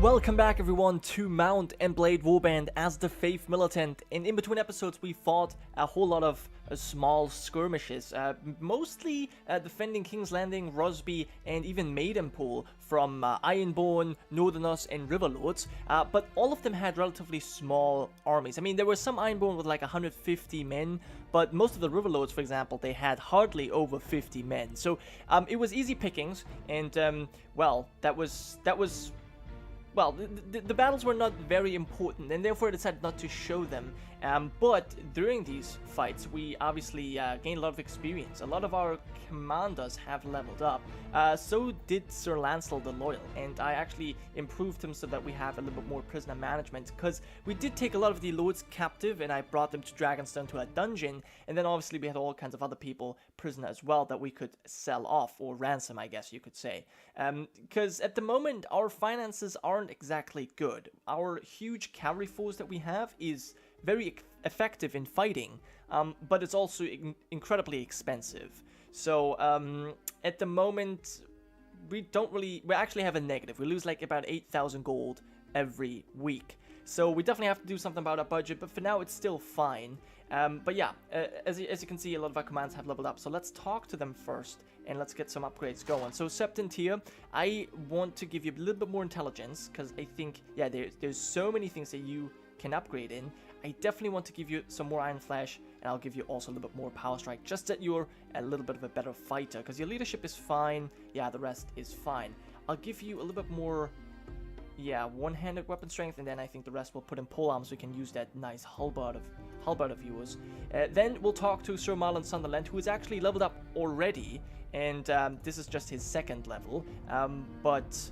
Welcome back everyone to Mount and Blade Warband as the Faith Militant, and in between episodes we fought a whole lot of small skirmishes, mostly defending King's Landing, Rosby, and even Maidenpool from Ironborn, Northerners, and Riverlords, but all of them had relatively small armies. I mean, there were some Ironborn with like 150 men, but most of the Riverlords, for example, they had hardly over 50 men, so it was easy pickings, and well, that was well, the battles were not very important, and therefore I decided not to show them. But during these fights, we obviously gained a lot of experience. A lot of our commanders have leveled up. So did Sir Lancel the Loyal, and I actually improved him so that we have a little bit more prisoner management, because we did take a lot of the lords captive, and I brought them to Dragonstone to a dungeon, and then obviously we had all kinds of other people prisoner as well that we could sell off, or ransom, I guess you could say. Because at the moment, our finances aren't exactly good. Our huge cavalry force that we have is very effective in fighting, but it's also incredibly expensive. So at the moment, we actually have a negative. We lose like about 8,000 gold every week. So we definitely have to do something about our budget, but for now it's still fine. But yeah, as you can see, a lot of our commands have leveled up. So let's talk to them first, and let's get some upgrades going. So Septon tier, I want to give you a little bit more intelligence, because I think, yeah, there's so many things that you can upgrade in. I definitely want to give you some more Iron Flash, and I'll give you also a little bit more Power Strike, just that you're a little bit of a better fighter, because your leadership is fine, yeah, the rest is fine. I'll give you a little bit more, yeah, one-handed weapon strength, and then I think the rest will put in polearms so we can use that nice halberd of yours. Then we'll talk to Sir Marlon Sunderland, who is actually leveled up already, and this is just his second level, but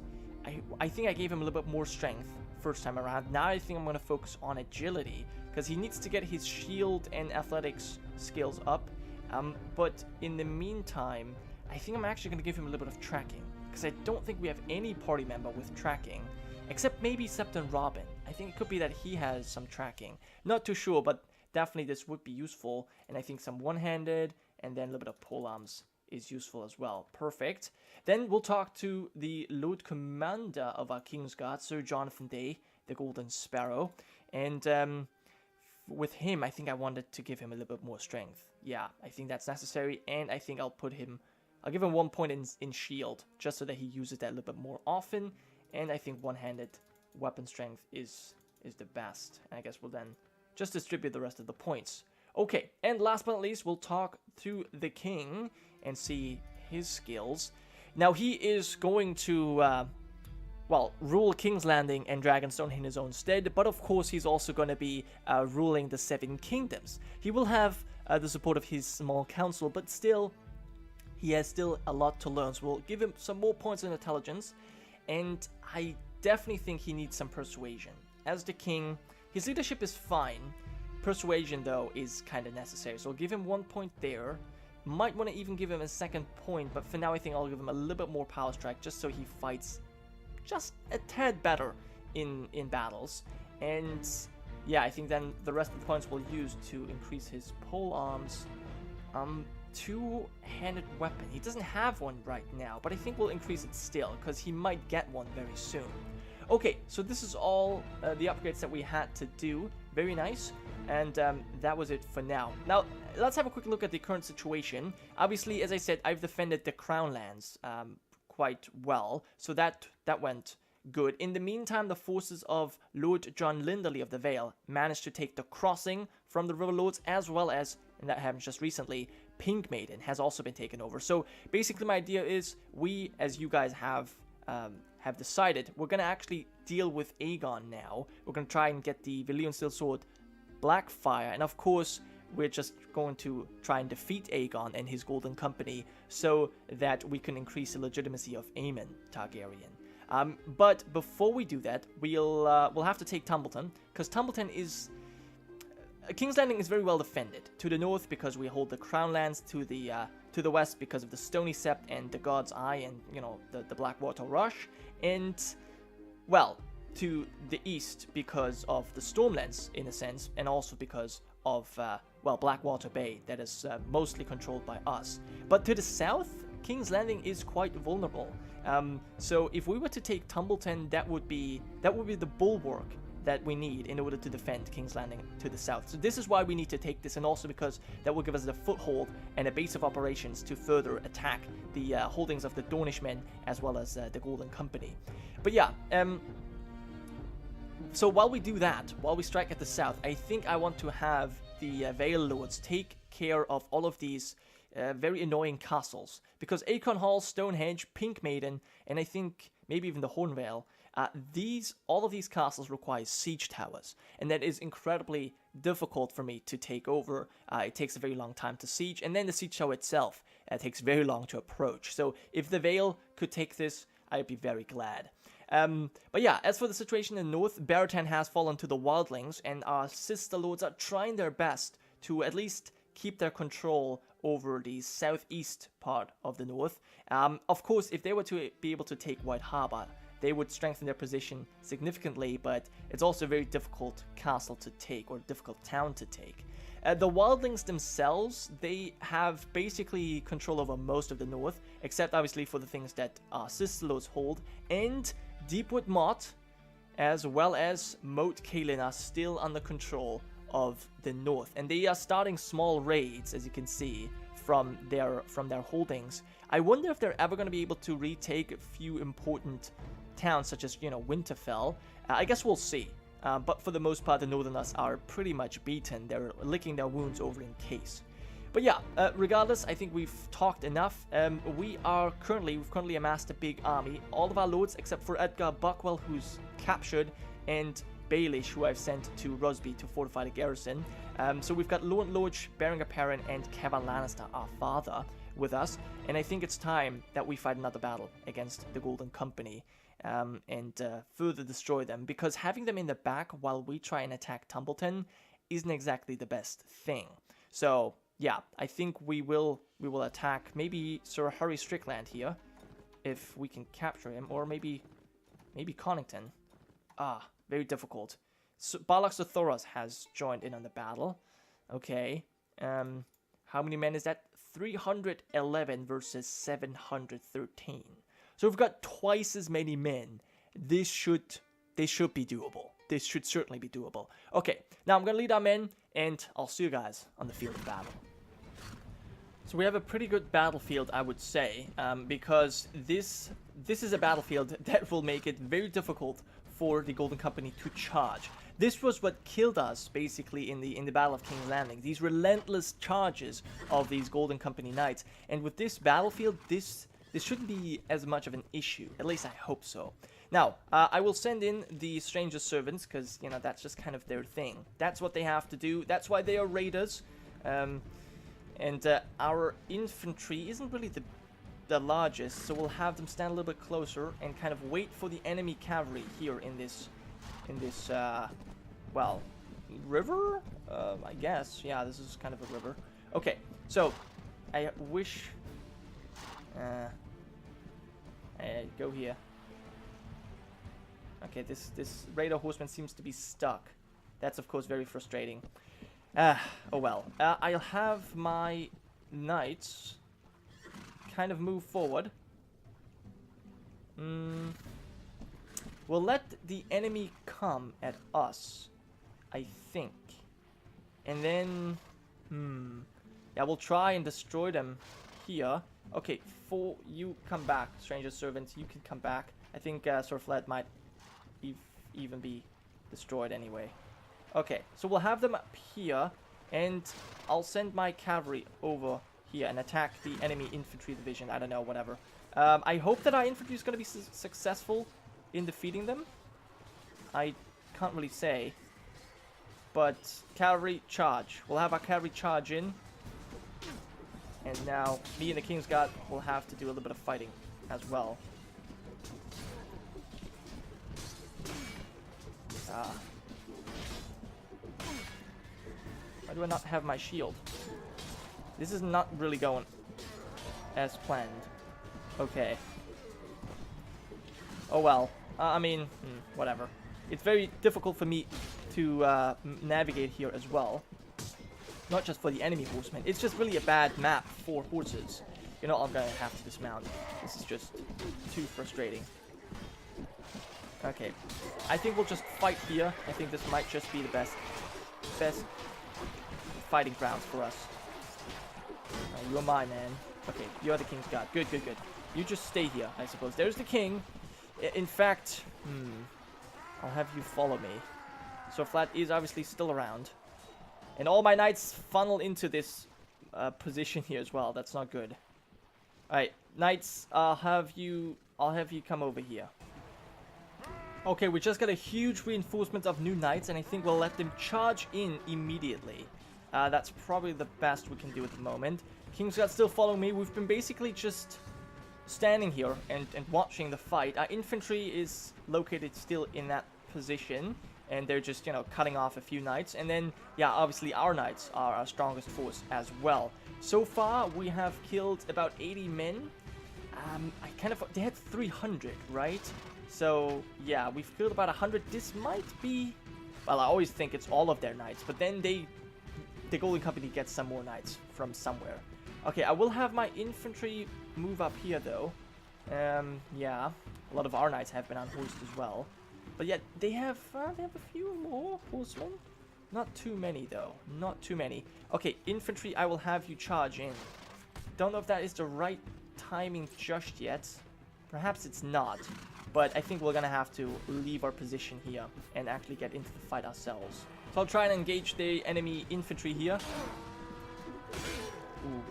I think I gave him a little bit more strength first time around. Now I think I'm going to focus on agility, because he needs to get his shield and athletics skills up, but in the meantime, I think I'm actually going to give him a little bit of tracking, because I don't think we have any party member with tracking, except maybe Septon Robin. I think it could be that he has some tracking. Not too sure, but definitely this would be useful, and I think some one-handed, and then a little bit of polearms is useful as well. Perfect. Then we'll talk to the Lord Commander of our Kingsguard, Sir Jonathan Day, the Golden Sparrow, and with him, I think I wanted to give him a little bit more strength. Yeah, I think that's necessary, and I think I'll give him 1 point in shield, just so that he uses that a little bit more often, and I think one-handed weapon strength is the best. And I guess we'll then just distribute the rest of the points. Okay, and last but not least, we'll talk to the king and see his skills. Now, he is going to, well, rule King's Landing and Dragonstone in his own stead, but of course he's also going to be ruling the Seven Kingdoms. He will have the support of his small council, but still, he has still a lot to learn, so we'll give him some more points in intelligence, and I definitely think he needs some persuasion. As the king, his leadership is fine. Persuasion, though, is kind of necessary, so I'll give him 1 point there. Might want to even give him a second point, but for now I think I'll give him a little bit more Power Strike, just so he fights just a tad better in battles. And yeah, I think then the rest of the points we'll use to increase his polearms. Two-handed weapon. He doesn't have one right now, but I think we'll increase it still, because he might get one very soon. Okay, so this is all the upgrades that we had to do. Very nice. And that was it for now. Now, let's have a quick look at the current situation. Obviously, as I said, I've defended the Crown lands quite well, so that went good. In the meantime, the forces of Lord John Linderley of the Vale managed to take the crossing from the Riverlords, as well as, and that happened just recently, Pink Maiden has also been taken over. So basically my idea is, we, as you guys have decided, we're going to actually deal with Aegon now. We're going to try and get the Valyrian Steel Sword Blackfire, and of course we're just going to try and defeat Aegon and his Golden Company, so that we can increase the legitimacy of Aemon Targaryen. But before we do that, we'll have to take Tumbleton, because Tumbleton is King's Landing is very well defended. To the north, because we hold the Crown lands. To the west, because of the Stony Sept and the God's Eye, and you know, the Blackwater Rush, and well, to the east because of the Stormlands in a sense, and also because of well, Blackwater Bay, that is mostly controlled by us. But to the south, King's Landing is quite vulnerable. So if we were to take Tumbleton, that would be the bulwark that we need in order to defend King's Landing to the south. So this is why we need to take this, and also because that will give us the foothold and a base of operations to further attack the holdings of the Dornishmen as well as the Golden Company. But yeah, so while we do that, while we strike at the south, I think I want to have the Vale Lords take care of all of these very annoying castles, because Acorn Hall, Stonehenge, Pink Maiden, and I think maybe even the Hornvale, all of these castles require siege towers, and that is incredibly difficult for me to take over. It takes a very long time to siege, and then the siege tower itself takes very long to approach. So if the Vale could take this, I'd be very glad. But yeah, as for the situation in the north, Baratan has fallen to the Wildlings, and our sister lords are trying their best to at least keep their control over the southeast part of the north. Of course, if they were to be able to take White Harbor, they would strengthen their position significantly, but it's also a very difficult castle to take, or difficult town to take. The Wildlings themselves, they have basically control over most of the north, except obviously for the things that our sister lords hold, and Deepwood Motte, as well as Moat Cailin, are still under control of the north, and they are starting small raids, as you can see, from their holdings. I wonder if they're ever going to be able to retake a few important towns, such as, Winterfell. I guess we'll see. But for the most part, the Northerners are pretty much beaten. They're licking their wounds over in case. But yeah, regardless, I think we've talked enough. We've currently amassed a big army. All of our lords, except for Edgar Buckwell, who's captured, and Baelish, who I've sent to Rosby to fortify the garrison. So we've got Lorne Lodge, Berenger Perrin, and Kevan Lannister, our father, with us. And I think it's time that we fight another battle against the Golden Company. And further destroy them, because having them in the back while we try and attack Tumbleton isn't exactly the best thing. So yeah, I think we will attack maybe Sir Harry Strickland here, if we can capture him, or maybe Connington. Very difficult. So Barlax of Thoros has joined in on the battle. Okay, how many men is that? 311 versus 713. So we've got twice as many men. They should be doable. This should certainly be doable. Okay, now I'm gonna lead our men, and I'll see you guys on the field of battle. So we have a pretty good battlefield, I would say, because this is a battlefield that will make it very difficult for the Golden Company to charge. This was what killed us, basically, in the Battle of King's Landing. These relentless charges of these Golden Company knights. And with this battlefield, this shouldn't be as much of an issue. At least I hope so. Now, I will send in the Stranger Servants, because, that's just kind of their thing. That's what they have to do. That's why they are raiders. And our infantry isn't really the largest, so we'll have them stand a little bit closer and kind of wait for the enemy cavalry here in this well, river? I guess. Yeah, this is kind of a river. Okay, so I wish... go here. Okay, this Raider horseman seems to be stuck. That's of course very frustrating. Oh well. I'll have my knights kind of move forward. We'll let the enemy come at us, I think. And then... yeah, we'll try and destroy them here. Okay, you come back, Stranger Servant. You can come back. I think Sir Vlad might even be destroyed anyway. Okay, so we'll have them up here, and I'll send my cavalry over here and attack the enemy infantry division. I don't know, whatever. I hope that our infantry is going to be successful in defeating them. I can't really say. But cavalry charge. We'll have our cavalry charge in. And now, me and the King's Guard will have to do a little bit of fighting as well. Why do I not have my shield? This is not really going as planned. Okay. Oh well. I mean, whatever. It's very difficult for me to navigate here as well. Not just for the enemy horsemen. It's just really a bad map for horses. You know, I'm gonna have to dismount. This is just too frustrating. Okay. I think we'll just fight here. I think this might just be the best fighting grounds for us. You're mine, man. Okay, you're the King's Guard. Good, good, good. You just stay here, I suppose. There's the King. In fact, I'll have you follow me. So Vlad is obviously still around. And all my knights funnel into this position here as well. That's not good. Alright, knights, I'll have you come over here. Okay, we just got a huge reinforcement of new knights, and I think we'll let them charge in immediately. That's probably the best we can do at the moment. King's Guard still following me. We've been basically just standing here and watching the fight. Our infantry is located still in that position, and they're just, you know, cutting off a few knights. And then, yeah, obviously our knights are our strongest force as well. So far, we have killed about 80 men. They had 300, right? So, yeah, we've killed about 100. This might be, well, I always think it's all of their knights, but then the Golden Company gets some more knights from somewhere. Okay, I will have my infantry move up here, though. Yeah, a lot of our knights have been unhorsed as well. But yet, they have a few more horsemen. Not too many, though. Not too many. Okay, infantry, I will have you charge in. Don't know if that is the right timing just yet. Perhaps it's not. But I think we're gonna have to leave our position here and actually get into the fight ourselves. So I'll try and engage the enemy infantry here. Ooh.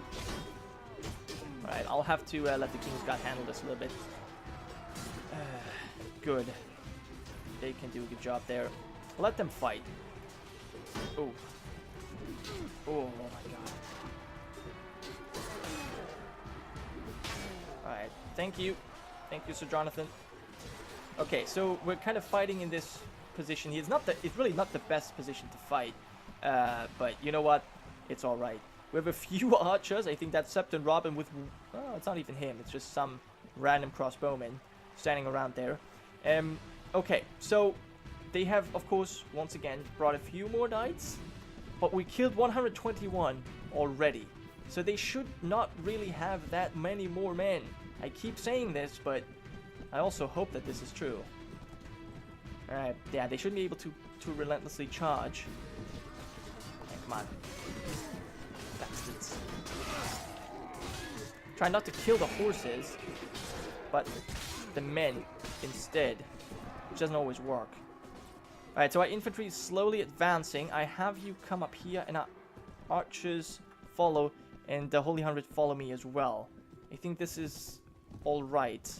Alright, I'll have to let the King's Guard handle this a little bit. Good. They can do a good job there. Let them fight. Oh. Oh my god. Alright, thank you. Thank you, Sir Jonathan. Okay, so we're kind of fighting in this position here. It's really not the best position to fight. But you know what? It's alright. We have a few archers. I think that's Septon Robin with... Oh, it's not even him. It's just some random crossbowman standing around there. Okay, so they have, of course, once again, brought a few more knights. But we killed 121 already. So they should not really have that many more men. I keep saying this, but I also hope that this is true. Alright, yeah, they shouldn't be able to relentlessly charge. Yeah, come on. Bastards. Try not to kill the horses, but the men instead, which doesn't always work. Alright, so our infantry is slowly advancing. I have you come up here, and our archers follow, and the Holy 100 follow me as well. I think this is alright.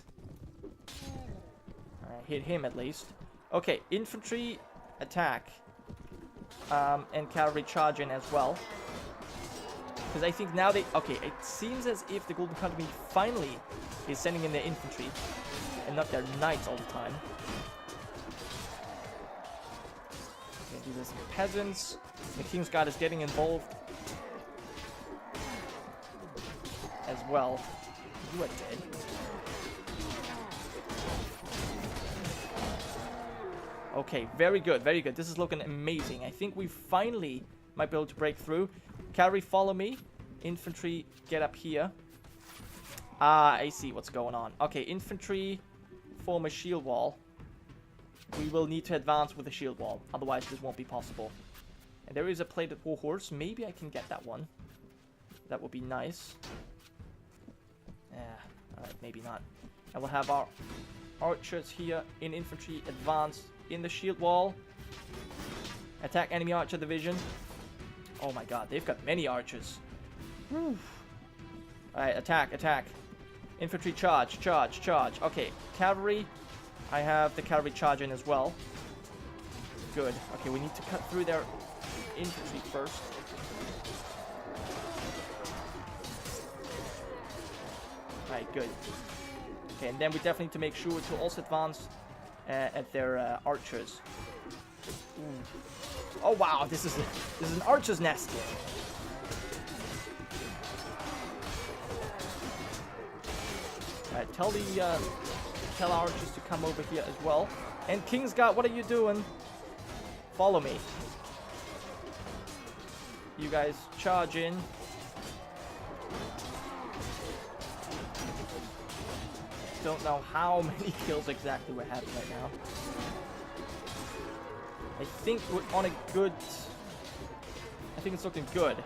Alright, hit him at least. Okay, infantry attack. And cavalry charge in as well. Because I think now they... Okay, it seems as if the Golden Company finally is sending in their infantry and not their knights all the time. Okay, these are some peasants. The King's Guard is getting involved as well. You are dead. Okay, very good, very good. This is looking amazing. I think we finally might be able to break through. Cavalry, follow me. Infantry, get up here. Ah, I see what's going on. Okay, infantry, form a shield wall. We will need to advance with a shield wall. Otherwise, this won't be possible. And there is a plated warhorse. Maybe I can get that one. That would be nice. Alright, maybe not. And we'll have our archers here in infantry advance in the shield wall. Attack enemy archer division. Oh my god, they've got many archers. Alright, attack, attack. Infantry charge, charge, charge. Okay, cavalry. I have the cavalry charge in as well. Good. Okay, we need to cut through their infantry first. Alright, good. Okay, and then we definitely need to make sure to also advance at their archers. Ooh. Oh wow, this is an archer's nest. Alright, tell our archers to come over here as well. And King's Guard, what are you doing? Follow me. You guys charge in. don't know how many kills exactly we're having right now. I think we're on a good... I think it's looking good.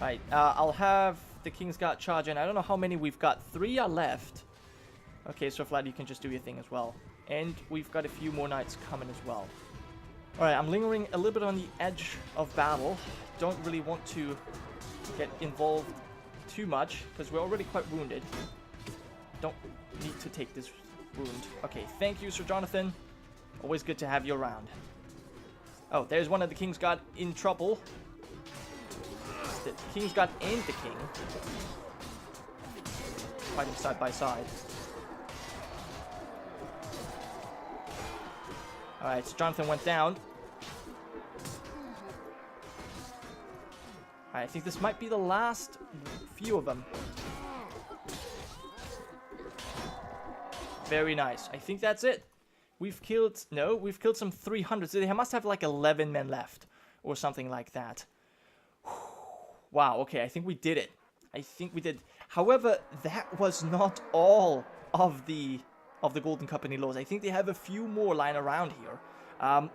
Right, I'll have the King's Guard charge in. I don't know how many we've got. 3 are left. Okay, so Vlad, you can just do your thing as well. And we've got a few more knights coming as well. Alright, I'm lingering a little bit on the edge of battle. Don't really want to get involved too much, because we're already quite wounded. Don't need to take this wound. Okay, thank you, Sir Jonathan. Always good to have you around. Oh, there's one of the King's Guard in trouble. The King's Guard and the King fighting side by side. Alright, so Jonathan went down. Alright, I think this might be the last few of them. Very nice. I think that's it. We've killed... No, we've killed some 300. So they must have like 11 men left. Or something like that. Wow, okay, I think we did it. I think we did. However, that was not all of the Golden Company lords. I think they have a few more lying around here.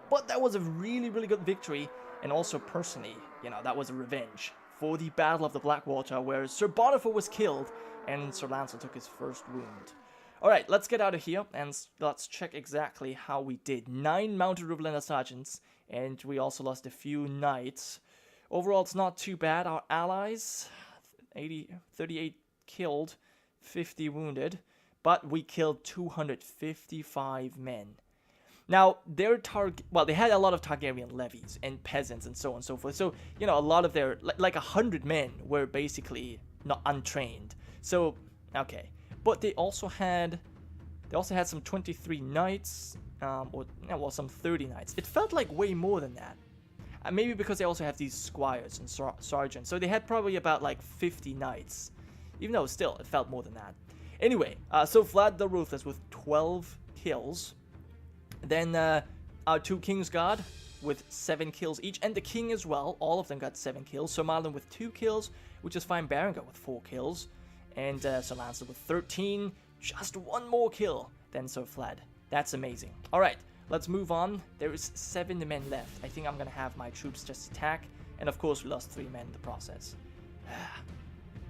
But that was a really, really good victory. And also, personally, you know, that was a revenge for the Battle of the Blackwater, where Sir Bonifer was killed and Sir Lancel took his first wound. Alright, let's get out of here and let's check exactly how we did. 9 mounted Rublenda sergeants, and we also lost a few knights. Overall, it's not too bad. Our allies, 38 killed, 50 wounded, but we killed 255 men. Now, they had a lot of Targaryen levies and peasants and so on and so forth. So, you know, a lot of their, like 100 men were basically not untrained. So, okay. But they also had some 23 knights, some 30 knights. It felt like way more than that. Maybe because they also have these squires and sergeants. So they had probably about like 50 knights. Even though still, it felt more than that. Anyway, so Vlad the Ruthless with 12 kills. Then our 2 King's Guard with 7 kills each. And the King as well. All of them got 7 kills. Sir Marlon with 2 kills, which is fine. Berengar with 4 kills. And Sir Lancel with 13. Just 1 more kill than Sir Vlad. That's amazing. Alright. Let's move on. There is 7 men left. I think I'm going to have my troops just attack. And of course, we lost 3 men in the process.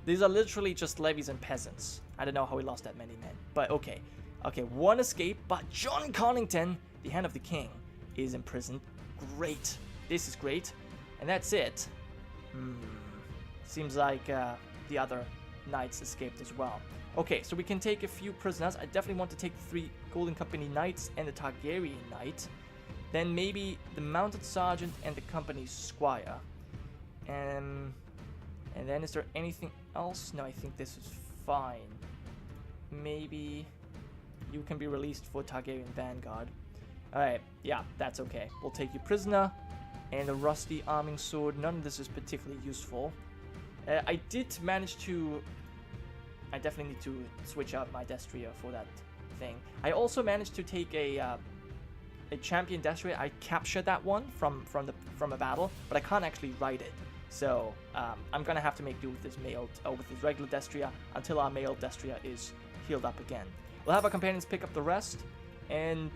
These are literally just levies and peasants. I don't know how we lost that many men. But okay. Okay, 1 escape. But John Connington, the Hand of the King, is imprisoned. Great. This is great. And that's it. Seems like the other knights escaped as well. Okay, so we can take a few prisoners. I definitely want to take the 3 Golden Company knights and the Targaryen knight. Then maybe the mounted sergeant and the company's squire. And then is there anything else? No, I think this is fine. Maybe you can be released for Targaryen Vanguard. Alright, yeah, that's okay. We'll take you prisoner. And a rusty arming sword. None of this is particularly useful. I did manage to... I definitely need to switch out my Destria for that thing. I also managed to take a champion Destria. I captured that one from a battle, but I can't actually ride it. So I'm gonna have to make do with this with this regular Destria until our male Destria is healed up again. We'll have our companions pick up the rest, and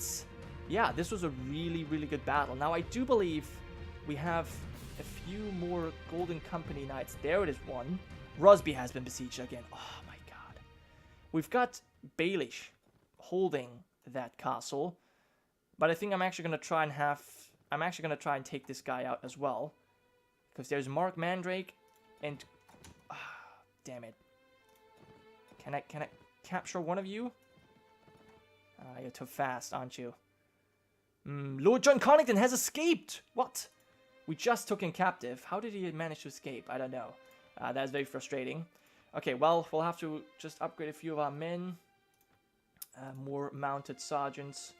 yeah, this was a really, really good battle. Now I do believe we have a few more Golden Company knights. There it is, one. Rosby has been besieged again. Oh my god. We've got Baelish holding that castle, but I think I'm actually gonna try and take this guy out as well, because there's Mark Mandrake, and damn it. Can I capture one of you? You're too fast, aren't you? Lord John Connington has escaped! What? We just took him captive. How did he manage to escape? I don't know. That's very frustrating. Okay, well, we'll have to just upgrade a few of our men. More mounted sergeants.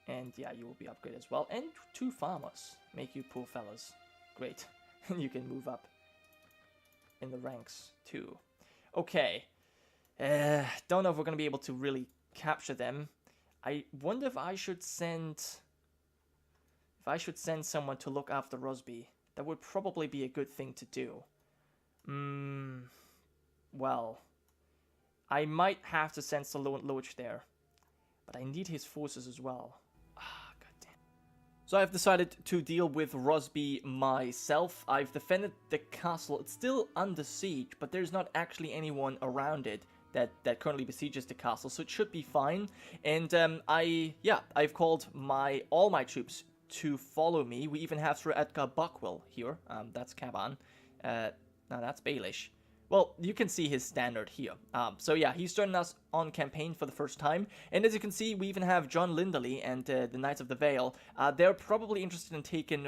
And yeah, you will be upgraded as well. And 2 farmers. Make you poor fellas. Great. And you can move up in the ranks too. Okay. Don't know if we're going to be able to really capture them. I wonder if I should send... someone to look after Rosby. that would probably be a good thing to do. Well, I might have to send Salon Loach there, but I need his forces as well. Ah, goddamn. So I've decided to deal with Rosby myself. I've defended the castle. It's still under siege, but there's not actually anyone around it that currently besieges the castle, so it should be fine. And I've called all my troops to follow me. We even have Sir Edgar Buckwell here. That's Caban. Now that's Baelish. Well, you can see his standard here. So yeah, he's joining us on campaign for the first time. And as you can see, we even have John Lindley and the Knights of the Vale. They're probably interested in taking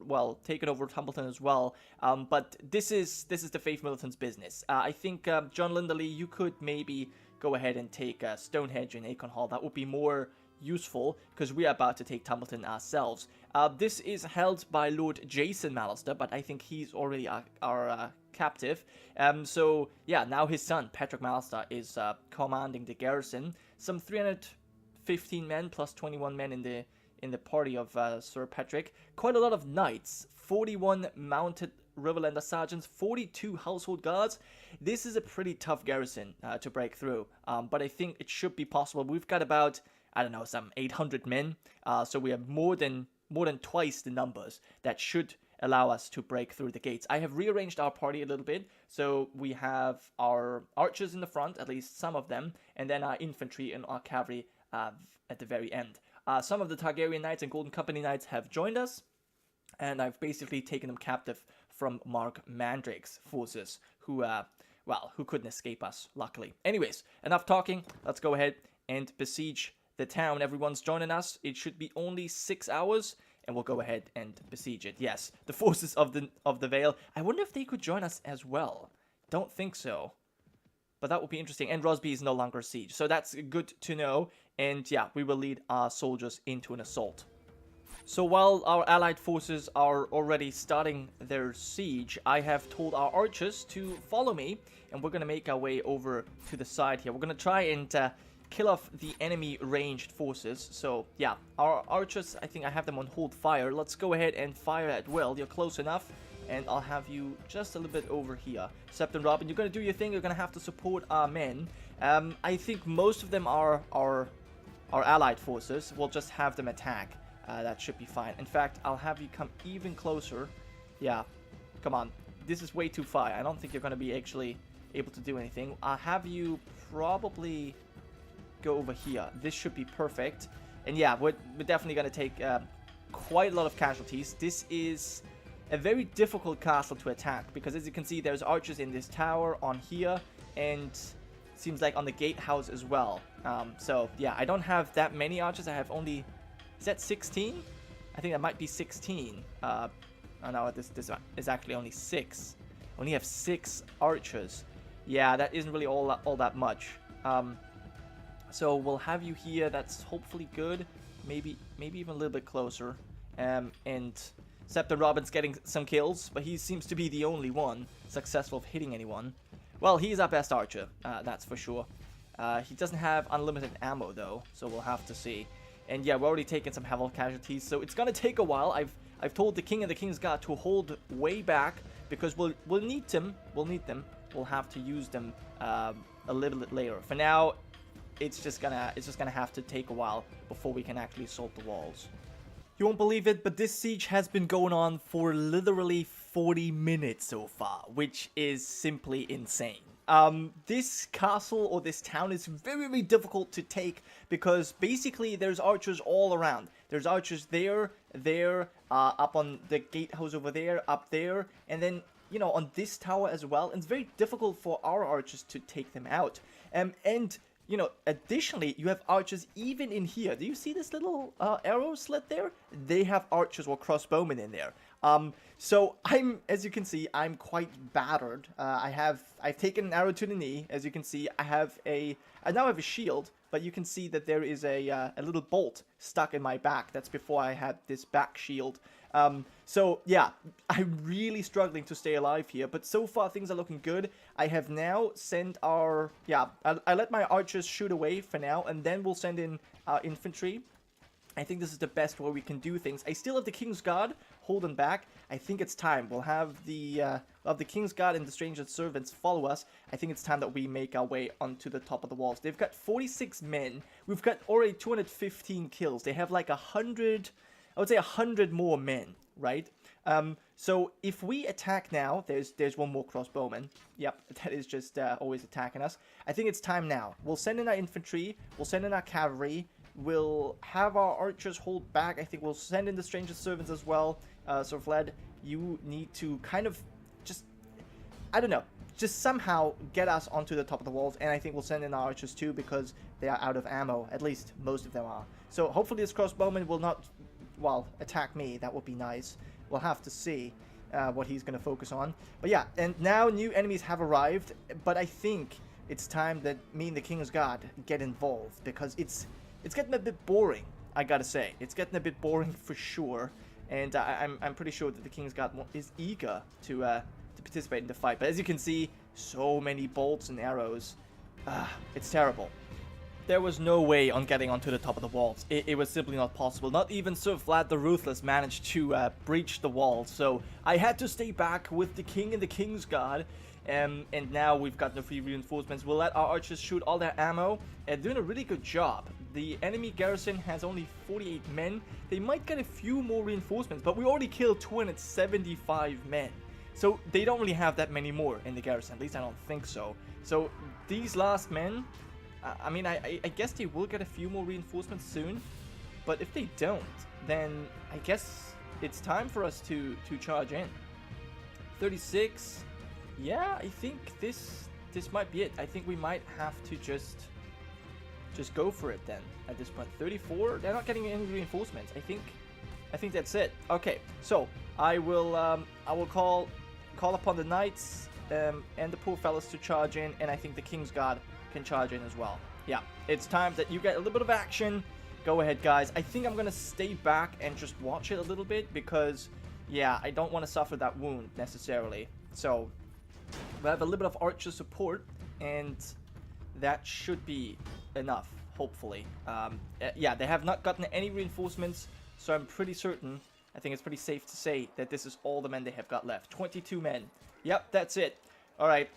over Tumbleton as well. But this is the Faith Militant's business. I think, John Lindley, you could maybe go ahead and take Stonehenge and Acon Hall. That would be more useful, because we are about to take Tumbleton ourselves. This is held by Lord Jason Mallister, but I think he's already our captive. So yeah, now his son, Patrick Mallister, is commanding the garrison. Some 315 men plus 21 men in the party of Sir Patrick. Quite a lot of knights, 41 mounted Riverlander sergeants, 42 household guards. This is a pretty tough garrison to break through, but I think it should be possible. We've got about, I don't know, some 800 men, so we have more than twice the numbers that should allow us to break through the gates. I have rearranged our party a little bit, so we have our archers in the front, at least some of them, and then our infantry and our cavalry at the very end. Some of the Targaryen Knights and Golden Company Knights have joined us, and I've basically taken them captive from Mark Mandrake's forces, who couldn't escape us, luckily. Anyways, enough talking. Let's go ahead and besiege the town. Everyone's joining us. It should be only 6 hours, and we'll go ahead and besiege it. Yes, the forces of the Vale. I wonder if they could join us as well. Don't think so, but that would be interesting. And Rosby is no longer a siege, so that's good to know. And yeah, we will lead our soldiers into an assault. So while our allied forces are already starting their siege, I have told our archers to follow me, and we're going to make our way over to the side here. We're going to try and kill off the enemy ranged forces. So yeah, our archers, I think I have them on hold fire. Let's go ahead and fire at will. You're close enough, and I'll have you just a little bit over here. Septon, Robin, you're going to do your thing. You're going to have to support our men. I think most of them are our allied forces. We'll just have them attack. That should be fine. In fact, I'll have you come even closer. Yeah, come on. This is way too far. I don't think you're going to be actually able to do anything. I'll have you probably go over here. This should be perfect. And yeah, we're definitely going to take quite a lot of casualties. This is a very difficult castle to attack, because as you can see, there's archers in this tower on here, and seems like on the gatehouse as well. So yeah, I don't have that many archers. I have only... Is that 16? I think that might be 16. Oh no, this is actually only 6. I only have 6 archers. Yeah, that isn't really all that much. So we'll have you here. That's hopefully good. Maybe even a little bit closer. And Septon Robin's getting some kills, but he seems to be the only one successful of hitting anyone. Well, he's our best archer, that's for sure. He doesn't have unlimited ammo though, so we'll have to see. And yeah, we're already taking some heavy casualties, so it's gonna take a while. I've told the King and the King's Guard to hold way back, because we'll need them. We'll have to use them a little bit later. For now, it's just gonna have to take a while before we can actually assault the walls. You won't believe it, but this siege has been going on for literally 40 minutes so far, which is simply insane. This castle or this town is very, very difficult to take, because basically there's archers all around. There's archers there, up on the gatehouse over there, up there, and then, you know, on this tower as well. And it's very difficult for our archers to take them out. And, you know, additionally, you have archers even in here. Do you see this little arrow slit there? They have archers or crossbowmen in there. So as you can see, I'm quite battered. I've taken an arrow to the knee. As you can see, I now have a shield, but you can see that there is a little bolt stuck in my back. That's before I had this back shield. So yeah, I'm really struggling to stay alive here, but so far things are looking good. I have now sent I let my archers shoot away for now, and then we'll send in our infantry. I think this is the best way we can do things. I still have the King's Guard holding back. I think it's time. We'll have the King's Guard and the Stranger's Servants follow us. I think it's time that we make our way onto the top of the walls. They've got 46 men. We've got already 215 kills. They have like 100, I would say 100 more men, right? So if we attack now, there's one more crossbowman. Yep, that is just always attacking us. I think it's time now. We'll send in our infantry. We'll send in our cavalry. We'll have our archers hold back. I think we'll send in the Stranger's Servants as well. So Vlad, you need to kind of just, I don't know, just somehow get us onto the top of the walls. And I think we'll send in our archers too, because they are out of ammo. At least most of them are. So hopefully this crossbowman will not, well, attack me. That would be nice. We'll have to see what he's going to focus on. But yeah, and now new enemies have arrived. But I think it's time that me and the King's Guard get involved, because it's getting a bit boring, I gotta say. It's getting a bit boring for sure. And I'm pretty sure that the King's Guard is eager to participate in the fight. But as you can see, so many bolts and arrows. It's terrible. There was no way on getting onto the top of the walls. It was simply not possible. Not even Sir Vlad the Ruthless managed to breach the wall. So I had to stay back with the King and the King's Guard. And now we've got no free reinforcements. We'll let our archers shoot all their ammo. And doing a really good job. The enemy garrison has only 48 men. They might get a few more reinforcements, but we already killed 275 men. So they don't really have that many more in the garrison. At least I don't think so. So these last men, I mean, I guess they will get a few more reinforcements soon. But if they don't, then I guess it's time for us to charge in. 36. Yeah, I think this might be it. I think we might have to just go for it then at this point. 34. They're not getting any reinforcements. I think that's it. Okay, so I will call upon the knights and the poor fellas to charge in, and I think the King's Guard can charge in as well. Yeah, it's time that you get a little bit of action. Go ahead, guys. I think I'm gonna stay back and just watch it a little bit, because yeah, I don't want to suffer that wound necessarily. So we have a little bit of archer support, and that should be enough, hopefully. Yeah, they have not gotten any reinforcements, so I'm pretty certain, I think it's pretty safe to say that this is all the men they have got left. 22 men. Yep, that's it. All right,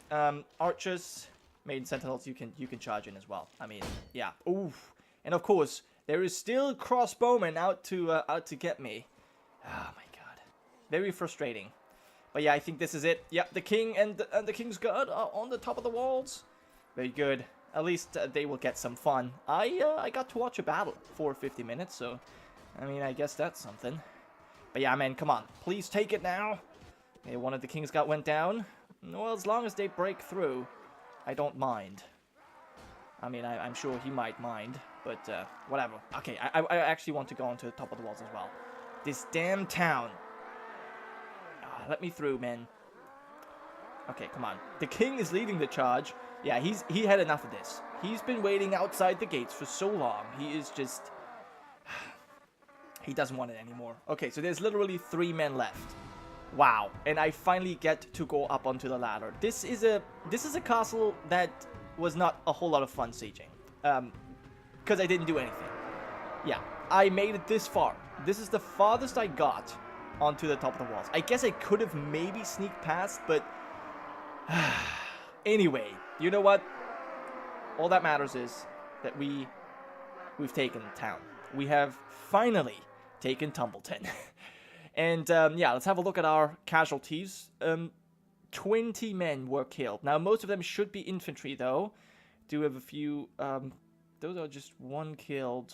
archers, Maiden Sentinels, you can charge in as well. I mean, yeah. Oof. And of course, there is still crossbowmen out to get me. Oh my god, very frustrating. But yeah, I think this is it. Yep, the king and the King's Guard are on the top of the walls. Very good. At least they will get some fun. I got to watch a battle for 50 minutes, so I mean, I guess that's something. But yeah, man, come on, please take it now. Okay, one of the King's Guard went down. Well, as long as they break through, I don't mind. I mean, I'm sure he might mind, but whatever. Okay, I actually want to go onto the top of the walls as well. This damn town. Let me through, man. Okay, come on. The king is leading the charge. Yeah, he had enough of this. He's been waiting outside the gates for so long. He is just... he doesn't want it anymore. Okay, so there's literally 3 men left. Wow. And I finally get to go up onto the ladder. This is a castle that was not a whole lot of fun sieging. Because I didn't do anything. Yeah, I made it this far. This is the farthest I got onto the top of the walls. I guess I could have maybe sneaked past, but... anyway, you know what? All that matters is that we've taken the town. We have finally taken Tumbleton. And yeah, let's have a look at our casualties. 20 men were killed. Now, most of them should be infantry, though. Do have a few... those are just 1 killed.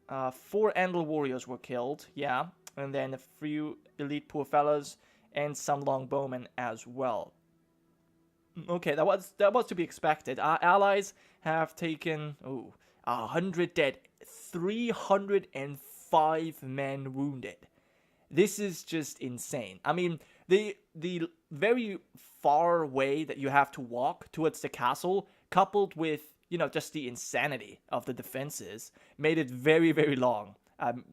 4 Andal warriors were killed, yeah. And then a few elite poor fellas and some longbowmen as well. Okay, that was to be expected. Our allies have taken 100 dead, 305 men wounded. This is just insane. I mean, the very far way that you have to walk towards the castle, coupled with, you know, just the insanity of the defenses, made it very, very long.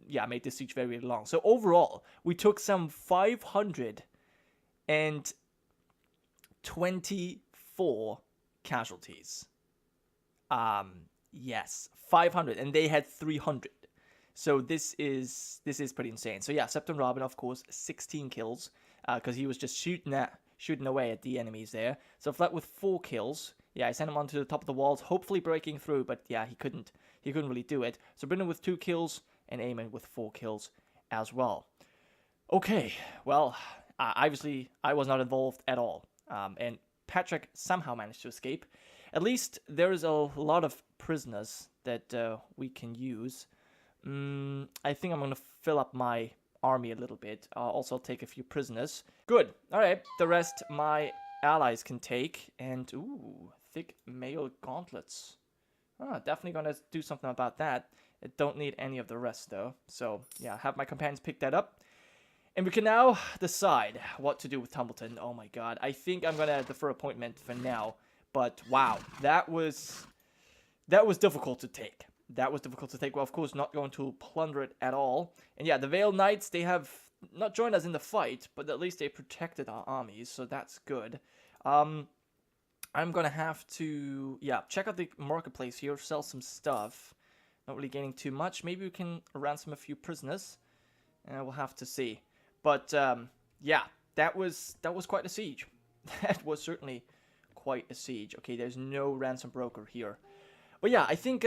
Yeah, made the siege very, very long. So overall, we took some 524 casualties. Yes, 500, and they had 300. So this is pretty insane. So yeah, Septon Robin, of course, 16 kills, because he was just shooting away at the enemies there. So Vlad with 4 kills. Yeah, I sent him onto the top of the walls, hopefully breaking through, but yeah, he couldn't really do it. So Brendan with 2 kills, and Aemon with 4 kills as well. Okay, well, obviously I was not involved at all, and Patrick somehow managed to escape. At least there is a lot of prisoners that we can use. I think I'm going to fill up my army a little bit. Also take a few prisoners. Good. Alright, the rest my allies can take. And, ooh, thick mail gauntlets. Definitely going to do something about that. I don't need any of the rest, though. So, yeah, have my companions pick that up. And we can now decide what to do with Tumbleton. Oh my god. I think I'm going to defer appointment for now. But, wow, that was difficult to take. That was difficult to take. Well, of course, not going to plunder it at all. And yeah, the Veiled Knights, they have not joined us in the fight, but at least they protected our armies, so that's good. I'm going to have to, yeah, check out the marketplace here, sell some stuff. Not really gaining too much. Maybe we can ransom a few prisoners. We'll have to see. But, yeah, that was quite a siege. That was certainly quite a siege. Okay, there's no ransom broker here. But yeah, I think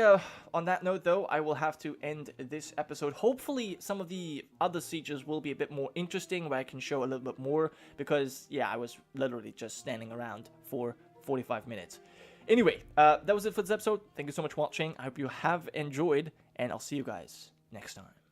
on that note, though, I will have to end this episode. Hopefully, some of the other sieges will be a bit more interesting, where I can show a little bit more, because, yeah, I was literally just standing around for 45 minutes. Anyway, that was it for this episode. Thank you so much for watching. I hope you have enjoyed, and I'll see you guys next time.